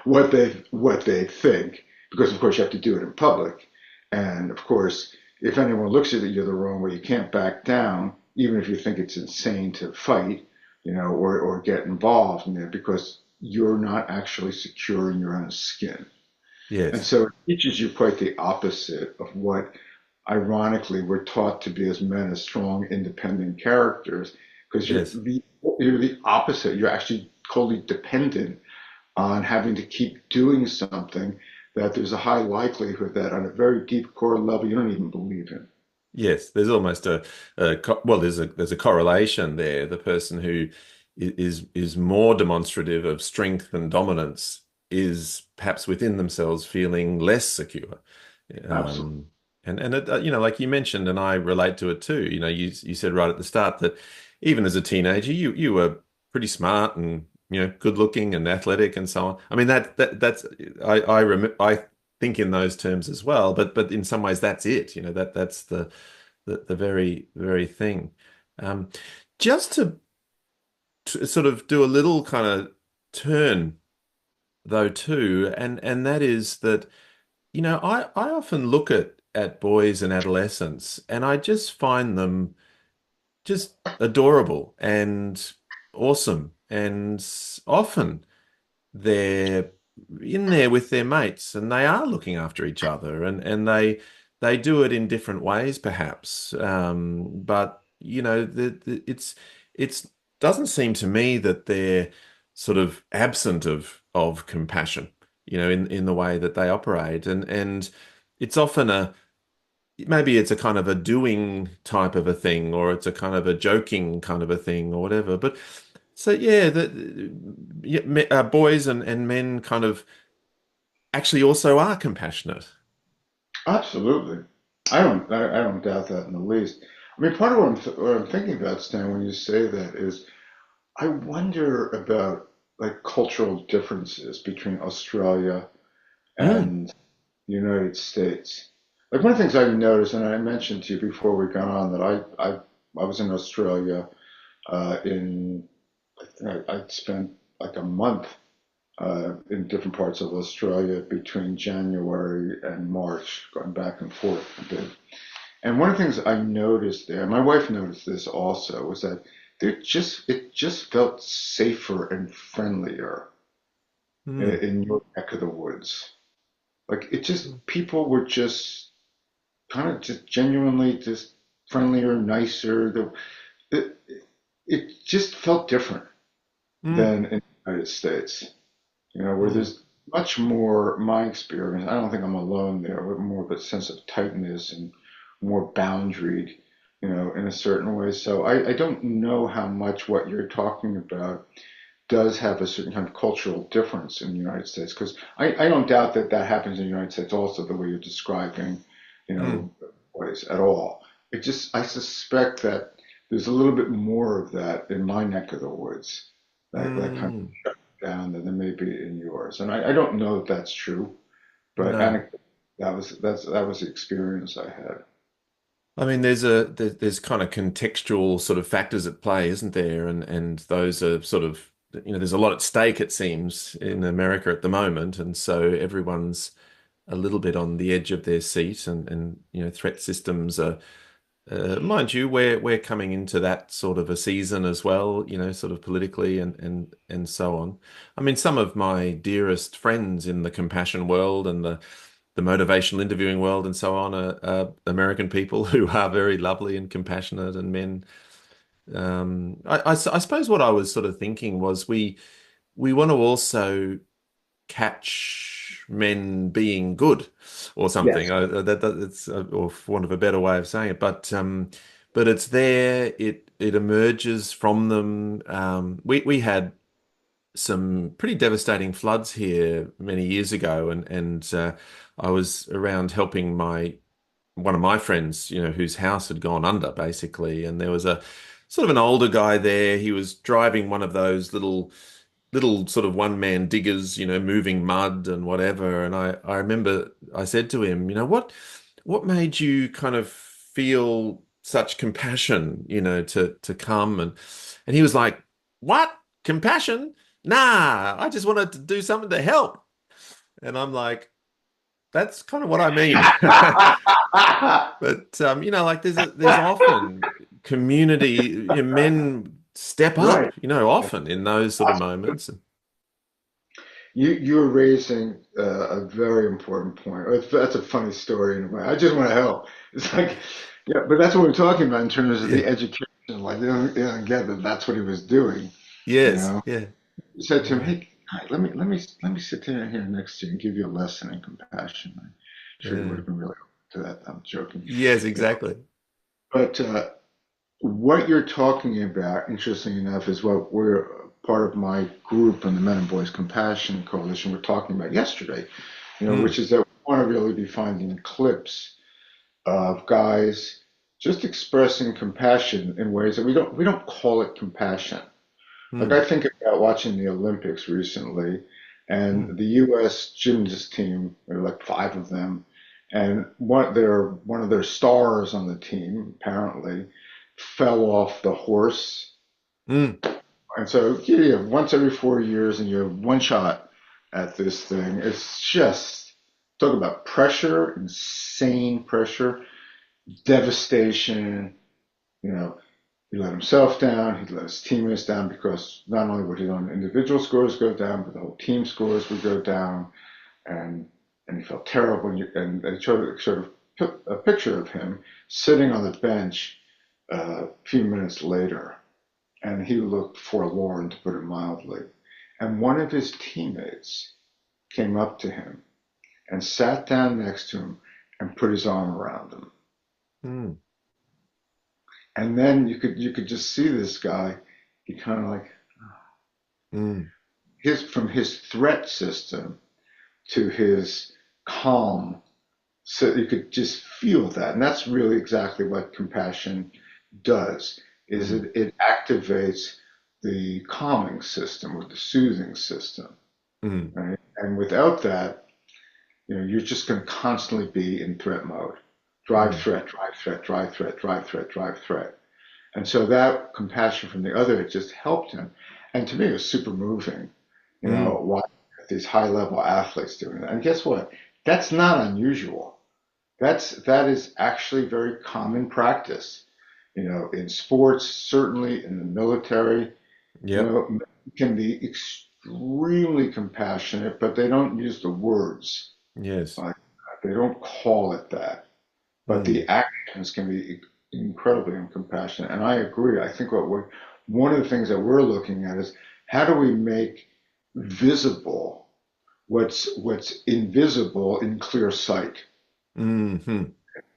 what they think, because of course you have to do it in public, and of course if anyone looks at you the wrong way, you can't back down, even if you think it's insane to fight, or get involved in it, because you're not actually secure in your own skin. And yes, so it teaches you quite the opposite of what, ironically, we're taught to be as men, as strong, independent characters, because you're yes. the you're the opposite. You're actually totally dependent on having to keep doing something that there's a high likelihood that on a very deep core level you don't even believe in. Yes, there's almost well, there's a correlation there. The person who is more demonstrative of strength and dominance is perhaps within themselves feeling less secure. Absolutely. Um, and like you mentioned, and I relate to it too. You said right at the start that even as a teenager, you were pretty smart and good looking and athletic and so on. I mean that's I think in those terms as well, but in some ways that's it. That's the very very thing. Um, just to sort of do a little kind of turn though too, and that is that I often look at boys and adolescents, and I just find them just adorable and awesome, and often they're in there with their mates and they are looking after each other, and they do it in different ways perhaps, but it's doesn't seem to me that they're sort of absent of compassion, in the way that they operate, and it's often maybe it's a kind of a doing type of a thing, or it's a kind of a joking kind of a thing, or whatever. But so yeah, yeah, boys and men kind of actually also are compassionate. Absolutely. I don't doubt that in the least. I mean, part of what I'm thinking about, Stan, when you say that, is I wonder about like cultural differences between Australia Mm, and the United States. Like, one of the things I've noticed, and I mentioned to you before we got on, that I was in Australia, in I think I spent like a month in different parts of Australia between January and March, going back and forth a bit. And one of the things I noticed there, my wife noticed this also, was that it just felt safer and friendlier mm, in your neck of the woods. Like, people were just kind of just genuinely just friendlier, nicer. It, it just felt different mm, than in the United States, where mm. there's much more my experience. I don't think I'm alone there, but more of a sense of tightness and more boundaried, in a certain way. So I don't know how much what you're talking about does have a certain kind of cultural difference in the United States, because I don't doubt that that happens in the United States also, the way you're describing, Mm. ways at all. I suspect that there's a little bit more of that in my neck of the woods, that kind Mm. of down than there may be in yours. And I don't know if that's true, but No. that was the experience I had. I mean, there's kind of contextual sort of factors at play, isn't there? And those are sort of, there's a lot at stake, it seems, in America at the moment, and so everyone's a little bit on the edge of their seat, and threat systems are, mind you, we're coming into that sort of a season as well, sort of politically and so on. I mean, some of my dearest friends in the compassion world and the motivational interviewing world and so on are American people who are very lovely and compassionate and men. I suppose what I was sort of thinking was we want to also catch men being good or something. Yes. It's or for want of a better way of saying it, but it's there. It emerges from them. We had some pretty devastating floods here many years ago, and I was around helping my one of my friends, whose house had gone under basically, and there was a sort of an older guy there. He was driving one of those little sort of one man diggers, moving mud and whatever. And I remember I said to him, what made you kind of feel such compassion, to come and he was like, what? Compassion? Nah, I just wanted to do something to help. And I'm like, that's kind of what I mean. But like there's often community, men step up, Right. often in those sort of moments. You're raising a very important point. That's a funny story in a way. I just want to help. It's like, yeah, but that's what we're talking about in terms of the Yeah. education. Like, they don't get that that's what he was doing. You Yes. know, Yeah. he said to him, Yeah. "Hey, guy, let me sit here next to you and give you a lesson in compassion." I'm sure he would Yeah. have been really open to that. I'm joking, Yes, you know. exactly. But what you're talking about, interesting enough, is what we're part of my group in the Men and Boys Compassion Coalition we're talking about yesterday, Mm. which is that we want to really be finding clips of guys just expressing compassion in ways that we don't call it compassion. Like Mm. I think about watching the Olympics recently, and Mm. the U.S. gymnast team, there were like five of them, and one of their stars on the team apparently fell off the horse, Mm. and so you have once every 4 years, and you have one shot at this thing. It's just talk about pressure, insane pressure, devastation. You know, he let himself down. He let his teammates down because not only would his own individual scores go down, but the whole team scores would go down. And he felt terrible. And they sort of put a picture of him sitting on the bench a few minutes later, and he looked forlorn, to put it mildly. And one of his teammates came up to him and sat down next to him and put his arm around him. Mm. And then you could just see this guy. He kind of like Mm. his from his threat system to his calm. So you could just feel that, and that's really exactly what compassion does. Is Mm. it activates the calming system or the soothing system, Mm. right? And without that, you're just going to constantly be in threat mode. Drive Mm. threat, drive threat, drive threat, drive threat, drive threat. And so that compassion from the other, it just helped him. And to me, it was super moving, Mm. watching these high level athletes doing that. And guess what? That's not unusual. That is actually very common practice, in sports, certainly in the military, Yep. men can be extremely compassionate, but they don't use the words Yes. like that. They don't call it that, but Mm. the actions can be incredibly compassionate. And I agree. I think one of the things that we're looking at is how do we make visible what's invisible in clear sight, Hmm.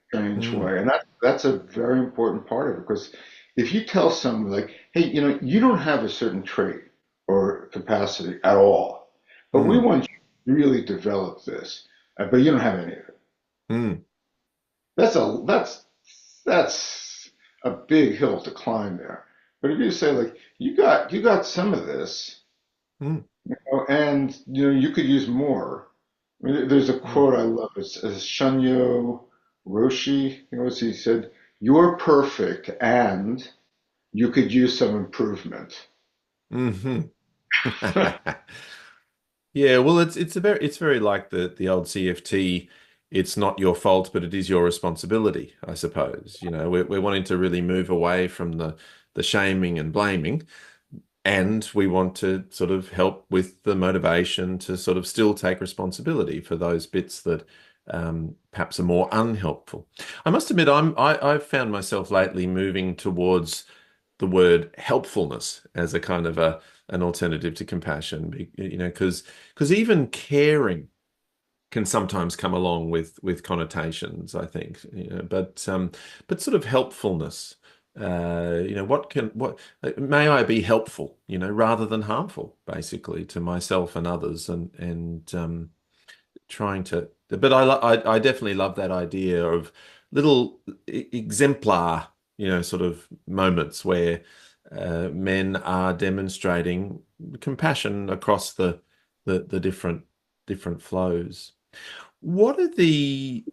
strange Mm. way. And that's a very important part of it, because if you tell someone like, hey, you don't have a certain trait or capacity at all, but we Mm. want you to really develop this, but you don't have any of it. Mm. That's a big hill to climb there. But if you say like you got some of this, Mm. and you could use more. I mean, there's a Mm. quote I love. It's Shunyo Roshi. He said, "You're perfect, and you could use some improvement." Hmm. Yeah, well, it's very like the old CFT. It's not your fault, but it is your responsibility, I suppose. We're wanting to really move away from the shaming and blaming, and we want to sort of help with the motivation to sort of still take responsibility for those bits that perhaps are more unhelpful. I must admit, I've found myself lately moving towards the word helpfulness as a kind of an alternative to compassion, because even caring can sometimes come along with connotations, I think, but sort of helpfulness. What may I be helpful, rather than harmful, basically, to myself and others, and trying to. But I definitely love that idea of little exemplar, sort of moments where men are demonstrating compassion across the different flows. What are the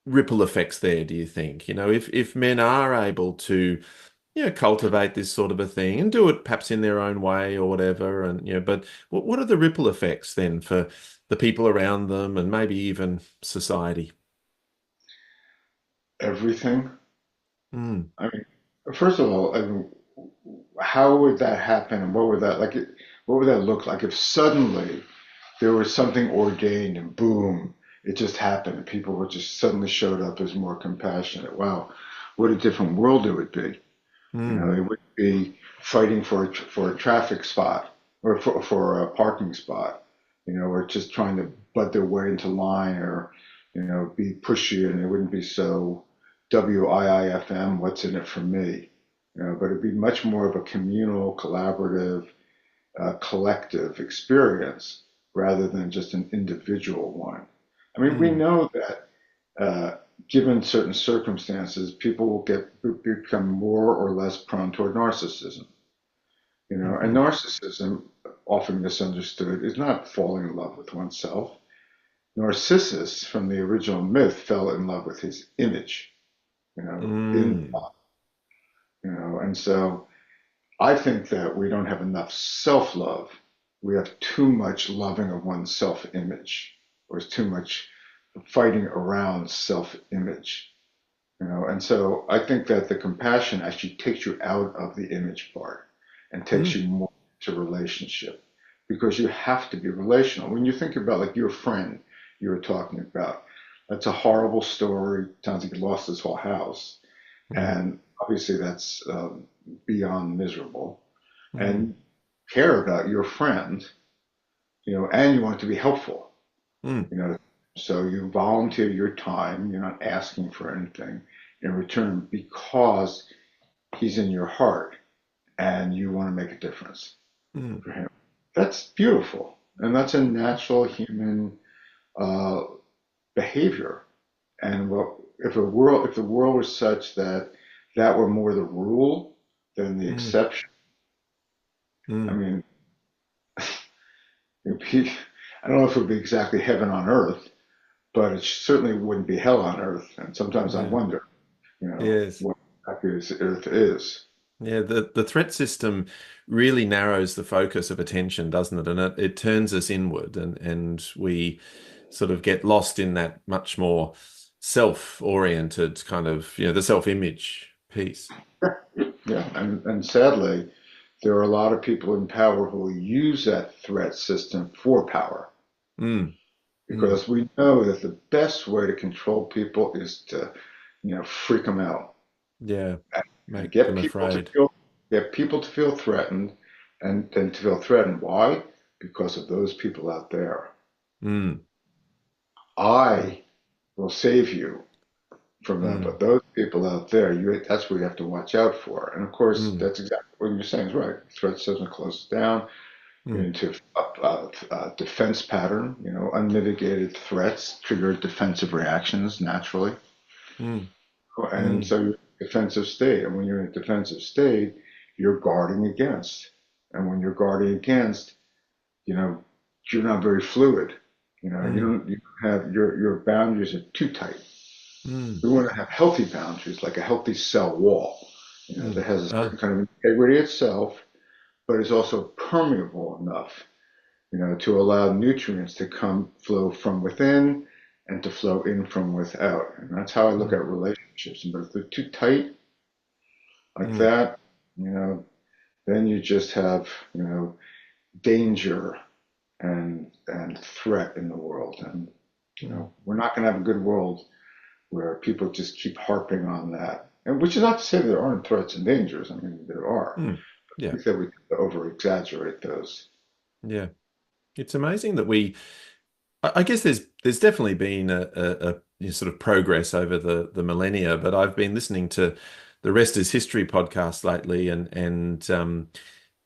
ripple effects there, do you think? If men are able to, cultivate this sort of a thing and do it perhaps in their own way or whatever, and but what are the ripple effects then for the people around them and maybe even society? Everything. Mm. I mean, first of all, I mean, how would that happen, and what would that look like if suddenly there was something ordained and boom, it just happened, and people would just suddenly showed up as more compassionate? Wow, what a different world it would be. Mm. They would be fighting for a traffic spot, or for a parking spot, or just trying to butt their way into line, or be pushy, and it wouldn't be so WIIFM, what's in it for me? But it'd be much more of a communal, collaborative, collective experience rather than just an individual one. I mean, we Mm. know that given certain circumstances, people will become more or less prone toward narcissism. And Hmm. narcissism, often misunderstood, is not falling in love with oneself. Narcissus, from the original myth, fell in love with his image, in Mm. and so I think that we don't have enough self-love. We have too much loving of one's self-image, or too much fighting around self-image. And so I think that the compassion actually takes you out of the image part and takes Mm. you more to relationship, because you have to be relational. When you think about like your friend you were talking about, that's a horrible story. Sounds like he lost his whole house. Mm. And obviously that's beyond miserable. Mm. And care about your friend, and you want to be helpful, Mm. you know. So you volunteer your time. You're not asking for anything in return, because he's in your heart and you want to make a difference Mm. for him. That's beautiful, and that's a natural human uh, behavior. And if the world was such that that were more the rule than the Mm. exception, I Mm. mean, it'd be, I don't know if it would be exactly heaven on earth, but it certainly wouldn't be hell on earth. And sometimes I Yeah. wonder, Yes. what exactly this earth is. Yeah, the threat system really narrows the focus of attention, doesn't it? And it turns us inward, and we sort of get lost in that much more self-oriented kind of, the self-image piece. Yeah, and sadly, there are a lot of people in power who use that threat system for power, Mm. Mm. because we know that the best way to control people is to, freak them out, Yeah, and make them afraid. get people to feel threatened, and then to feel threatened. Why? Because of those people out there. Mm, I will save you from them. mm, But those people out there, that's what you have to watch out for. And of course, mm, that's exactly what you're saying is right. Threat doesn't close down. You're mm, into a defense pattern. Unmitigated threats trigger defensive reactions naturally. mm, And mm, so you're in a defensive state. And when you're in a defensive state, you're guarding against. And when you're guarding against, you know, you're not very fluid. mm, You don't have your boundaries are too tight. mm, We want to have healthy boundaries, like a healthy cell wall, mm. that has a certain Ah, kind of integrity itself, but is also permeable enough, to allow nutrients to come flow from within and to flow in from without. And that's how I look mm, at relationships. But if they're too tight like mm, that, you know, then you just have, danger and threat in the world. And, mm, we're not going to have a good world where people just keep harping on that. And which is not to say there aren't threats and dangers. I mean, there are. mm. I Yeah, think that we over exaggerate those. yeah. It's amazing that I guess there's definitely been a sort of progress over the millennia, but I've been listening to the Rest is History podcast lately, and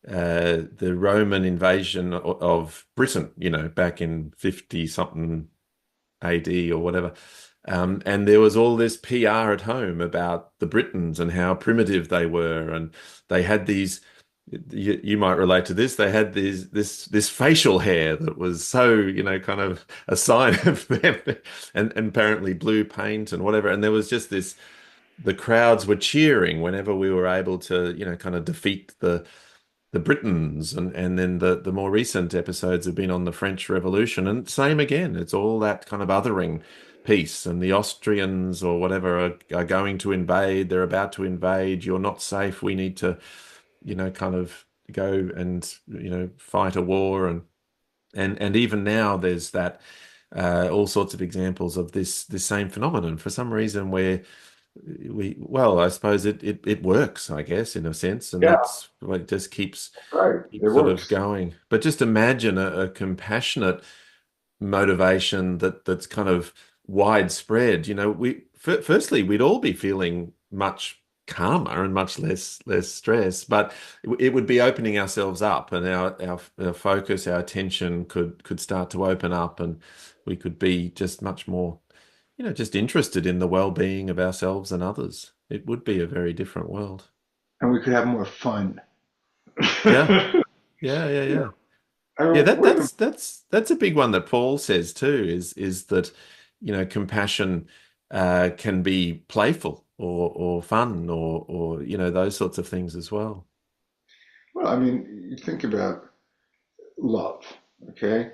the Roman invasion of Britain, back in 50 something AD or whatever. And there was all this PR at home about the Britons and how primitive they were, and they had these. You might relate to this. They had this facial hair that was so, kind of a sign of them, and apparently blue paint and whatever. And there was just this. The crowds were cheering whenever we were able to, kind of defeat the Britons, and then the more recent episodes have been on the French Revolution, and same again. It's all that kind of othering piece, and the Austrians or whatever are going to invade. They're about to invade. You're not safe. We need to, kind of go and fight a war, and even now there's that all sorts of examples of this same phenomenon for some reason where well, I suppose it works, I guess, in a sense, and Yeah, that's what just right. It keeps sort of works. going. But just imagine a compassionate motivation that's kind of widespread. Firstly, we'd all be feeling much calmer and much less stress, but it would be opening ourselves up, and our focus, our attention could start to open up, and we could be just much more just interested in the well-being of ourselves and others. It would be a very different world. And we could have more fun. Yeah, yeah, yeah, Yeah. yeah. I Yeah, mean, that's a big one that Paul says too, is that, compassion can be playful or fun or those sorts of things as well. well, I mean, you think about love, okay?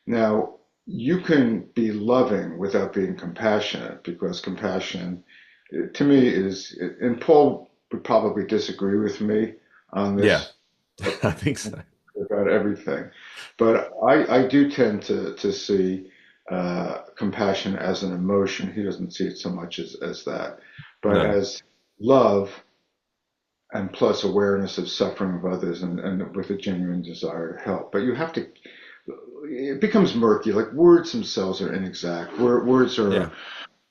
Now, you can be loving without being compassionate because compassion, to me, and Paul would probably disagree with me on Yeah, this I think so. about everything. But I do tend to see compassion as an emotion. He doesn't see it so much as that, but No. as love and plus awareness of suffering of others and with a genuine desire to help. But you have to, it becomes murky. Like words themselves are inexact. Words are Yeah.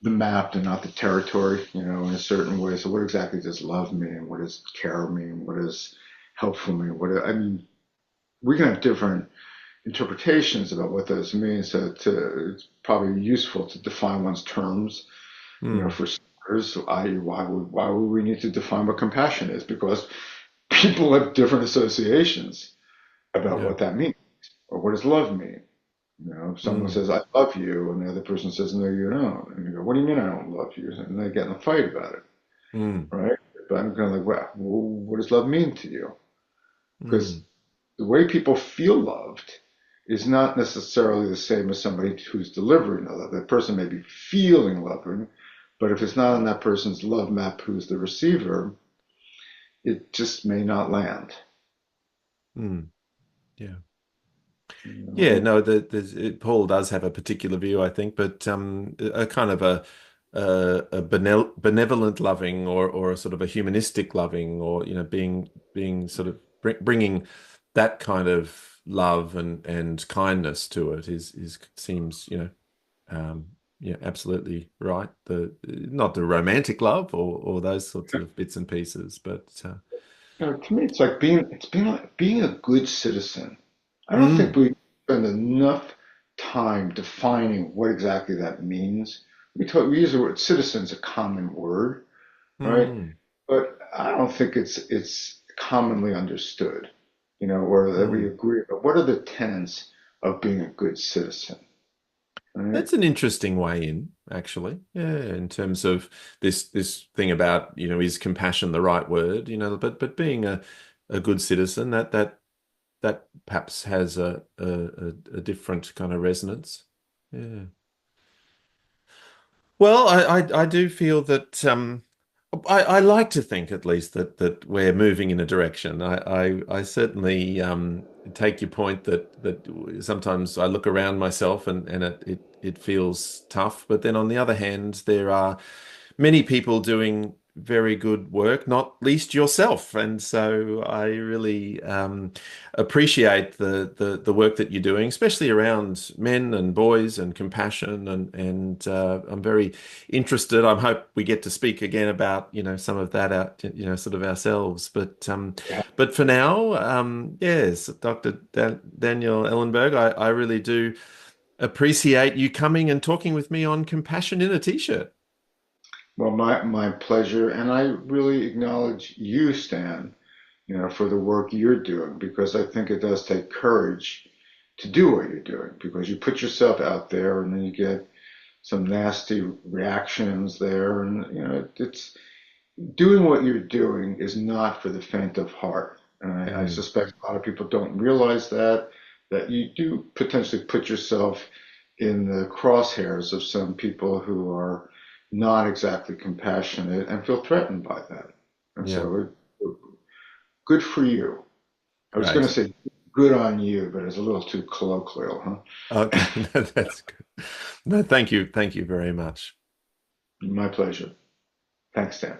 the map and not the territory, in a certain way. So what exactly does love mean? What does care mean? What does helpful mean? I mean, we can have different interpretations about what those mean. So it's probably useful to define one's terms, Mm, for starters, i.e., why would we need to define what compassion is? Because people have different associations about yeah. what that means, or what does love mean. If someone Mm, says I love you, and the other person says no, you don't, and you go, what do you mean I don't love you? And they get in a fight about it, mm, right? But I'm kind of like, well, what does love mean to you? Because mm. the way people feel loved is not necessarily the same as somebody who's delivering the love. That person may be feeling loving, but if it's not on that person's love map who's the receiver, it just may not land. Mm. Yeah. Yeah, And no, Paul does have a particular view, I think, but a kind of a benevolent loving or a sort of a humanistic loving, or being sort of bringing that kind of love and kindness to it is seems, yeah, absolutely right. The not the romantic love or those sorts of bits and pieces, but To me, it's like being a good citizen. I don't think mm, we spend enough time defining what exactly that means. We use the word citizen's a common word, right? mm, But I don't think it's commonly understood, or that we mm. agree. But what are the tenets of being a good citizen, right? That's an interesting way in, actually. Yeah, in terms of this thing about, is compassion the right word? But being a good citizen, that perhaps has a different kind of resonance. Yeah. Well, I do feel that I like to think at least that we're moving in a direction. I certainly take your point that sometimes I look around myself and it feels tough. But then on the other hand, there are many people doing very good work, not least yourself. And so I really appreciate the work that you're doing, especially around men and boys and compassion. And I'm very interested. I hope we get to speak again about, some of that out, sort of ourselves. But for now, yes, Dr. Daniel Ellenberg, I really do appreciate you coming and talking with me on compassion in a t-shirt. Well, my pleasure, and I really acknowledge you, Stan, for the work you're doing, because I think it does take courage to do what you're doing, because you put yourself out there and then you get some nasty reactions there, and it's doing what you're doing is not for the faint of heart. And I Mm, suspect a lot of people don't realize that you do potentially put yourself in the crosshairs of some people who are not exactly compassionate and feel threatened by that. And yeah, so good for you. I was going to great. say good on you, but it's a little too colloquial, Okay, no, that's good. No, thank you. Thank you very much. My pleasure. Thanks, Dan.